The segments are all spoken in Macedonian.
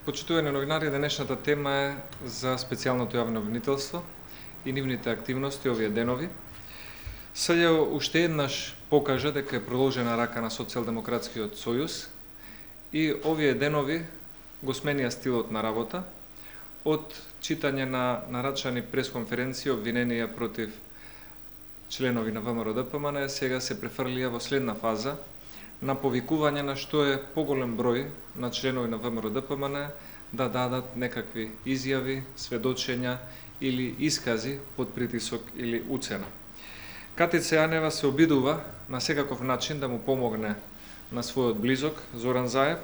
Почитувани новинари, денешната тема е за специјалното јавно обвинителство и нивните активности овие денови. СЈО уште еднаш покажа дека е продолжена рака на Социјалдемократскиот сојуз и овие денови го сменија стилот на работа од читање на нарачани пресконференции обвиненија против членови на ВМРО-ДПМН, сега се префрлија во следна фаза на повикување на што е поголем број на членови на ВМРО-ДПМН да дадат некакви изјави, сведочења или искази под притисок или уцена. Катица Јанева се обидува на секаков начин да му помогне на својот близок Зоран Заев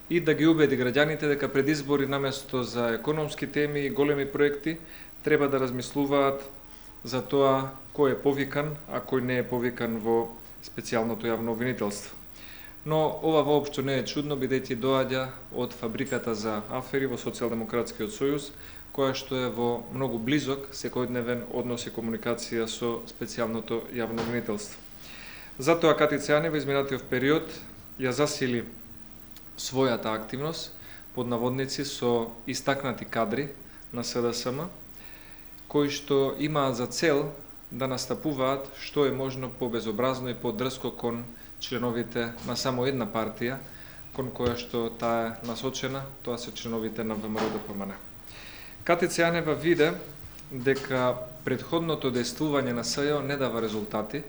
и да ги убеди граѓаните дека пред избори наместо за економски теми и големи проекти треба да размислуваат за тоа кој е повикан, а кој не е повикан во специјалното јавно обвинителство. Но ова воопшто не е чудно, бидејќи доаѓа од фабриката за афери во Социјалдемократскиот сојуз, која што е во многу близок секојдневен однос и комуникација со специјалното јавно обвинителство. Затоа Катица Јанева изминатиот период ја засили својата активност под наводници со истакнати кадри на СДСМ, кои што имаат за цел да настапуваат што е можно побезобразно и подрзко кон членовите на само една партија, кон која што таа е насочена, тоа се членовите на ВМРО-ДПМН. Катица Јанева виде дека претходното действување на СЈО не дава резултати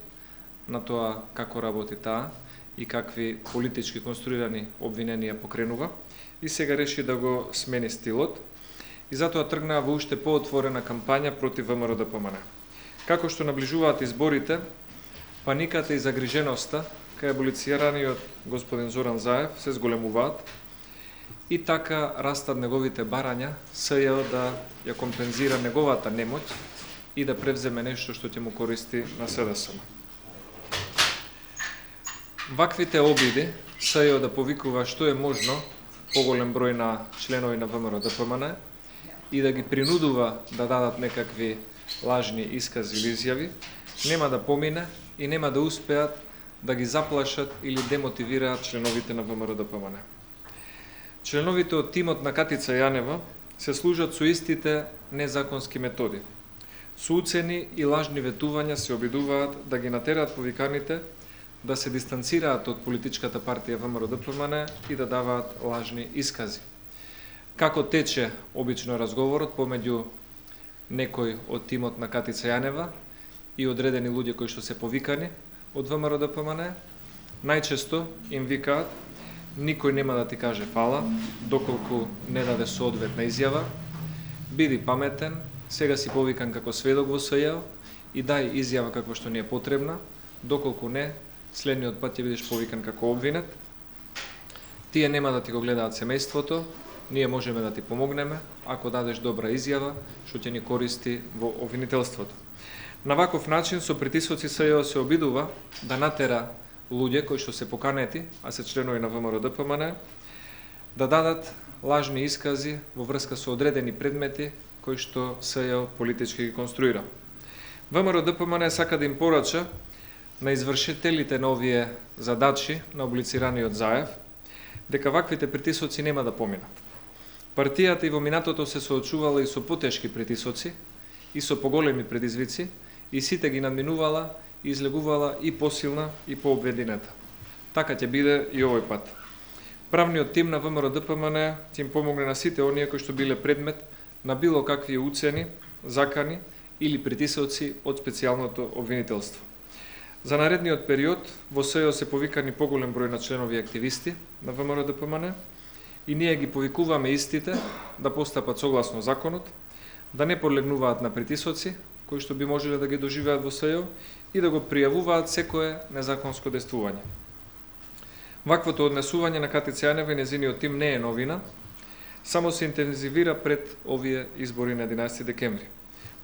на тоа како работи таа и какви политички конструирани обвиненија покренува и сега реши да го смени стилот и затоа тргнаа во уште поотворена кампања против ВМРО-ДПМН. Како што наближуваат изборите, паниката и загриженоста кај аболицираниот господин Зоран Заев се зголемуваат и така растат неговите барања СЈО да ја компензира неговата немоќ и да превземе нешто што ќе му користи на СДСМ. Ваквите обиди СЈО да повикува што е можно поголем број на членови на ВМРО-ДПМН и да ги принудува да дадат некакви лажни искази или изјави, нема да помине и нема да успеат да ги заплашат или демотивираат членовите на ВМРО-ДПМН. Членовите од тимот на Катица Јанева се служат со истите незаконски методи. Со уцени и лажни ветувања се обидуваат да ги натераат повиканите да се дистанцираат од политичката партија ВМРО-ДПМН и да даваат лажни искази. Како тече обично разговорот помеѓу некој од тимот на Катица Јанева и одредени луѓе кои што се повикани од ВМРО-ДПМН, најчесто им викаат: никој нема да ти каже фала доколку не даде соодветна изјава, биди паметен, сега си повикан како сведок во СЈО и дај изјава како што ни е потребна, доколку не, следниот пат ќе бидеш повикан како обвинет. Тие нема да ти го гледаат семејството, ние можеме да ти помогнеме ако дадеш добра изјава што ќе ни користи во обвинителството. На ваков начин со притисоци СЈО се обидува да натера луѓе кои што се поканети, а се членови на ВМРО-ДПМН, да дадат лажни искази во врска со одредени предмети кои што СЈО политички ги конструира. ВМРО-ДПМН сака да им порача на извршителите на овие задачи на облицираниот Заев дека ваквите притисоци нема да поминат. Партијата и во минатото се соочувала и со потешки притисоци и со поголеми предизвици и сите ги надминувала и излегувала и посилна и пообвединета. Така ќе биде и овој пат. Правниот тим на ВМРО-ДПМН ќе им помогне на сите оние кои што биле предмет на било какви уцени, закани или притисоци од специјалното обвинителство. За наредниот период во СЈО се повикани поголем број на членови и активисти на ВМРО-ДПМН и ние ги повикуваме истите да постапат согласно законот, да не подлегнуваат на притисоци кои што би можеле да ги доживеат во СЈО и да го пријавуваат секое незаконско действување. Ваквото однесување на Катица Јанева и нејзиниот тим не е новина, само се интензивира пред овие избори на 11 декември.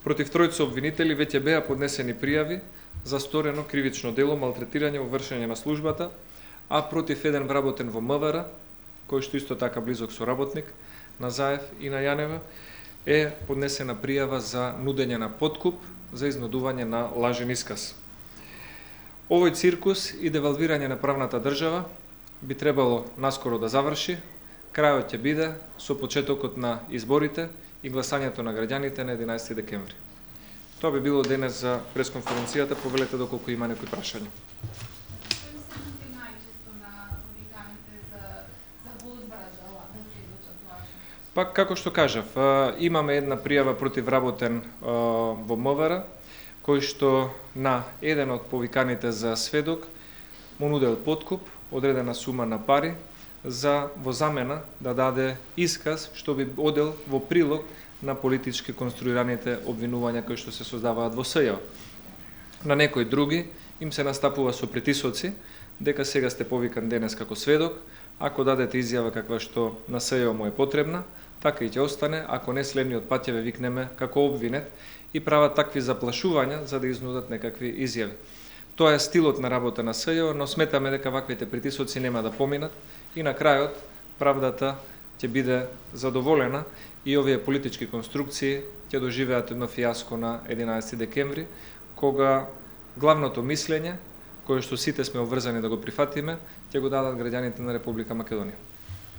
Против тројца обвинители веќе беа поднесени пријави за сторено кривично дело малтретирање во вршење на службата, а против еден вработен во МВР, кој што исто така близок соработник на Заев и на Јанева, е поднесена пријава за нудење на подкуп за изнудување на лажен исказ. Овој циркус и девалвирање на правната држава би требало наскоро да заврши, крајот ќе биде со почетокот на изборите и гласањето на граѓаните на 11 декември. Тоа би било денес за пресконференцијата, повелете доколку има некои прашања. Па, како што кажав, имаме една пријава против работен во МВР, кој што на еден од повиканите за сведок му нудел подкуп, одредена сума на пари, за во замена да даде исказ што би одел во прилог на политички конструираните обвинувања кои што се создаваат во СЈО. На некои други им се настапува со притисоци дека сега сте повикан денес како сведок, ако дадете изјава каква што на СЈО му е потребна, така и ќе остане, ако не следниот пат ќе ве викнеме како обвинет, и прават такви заплашувања за да изнудат некакви изјави. Тоа е стилот на работа на СЈО, но сметаме дека ваквите притисоци нема да поминат и на крајот правдата ќе биде задоволена и овие политички конструкции ќе доживеат едно фијаско на 11 декември, кога главното мислење, кое што сите сме обврзани да го прифатиме, ќе го дадат граѓаните на Република Македонија.